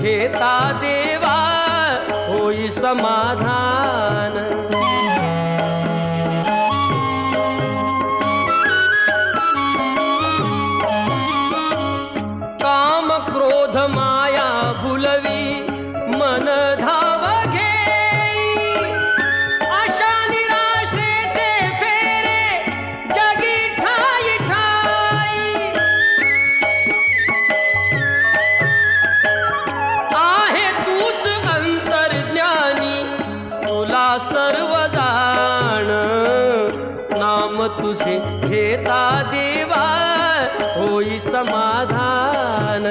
घेता देवा होई समाधान। काम क्रोध माया भुलवी मन धाव घेई, आशा निराशेचे फेरे जगी ठाई ठाई। आहे तूच अंतर्ज्ञानी तुला सर्व जाण, नाम तुझे घेता देवा होई समाधान।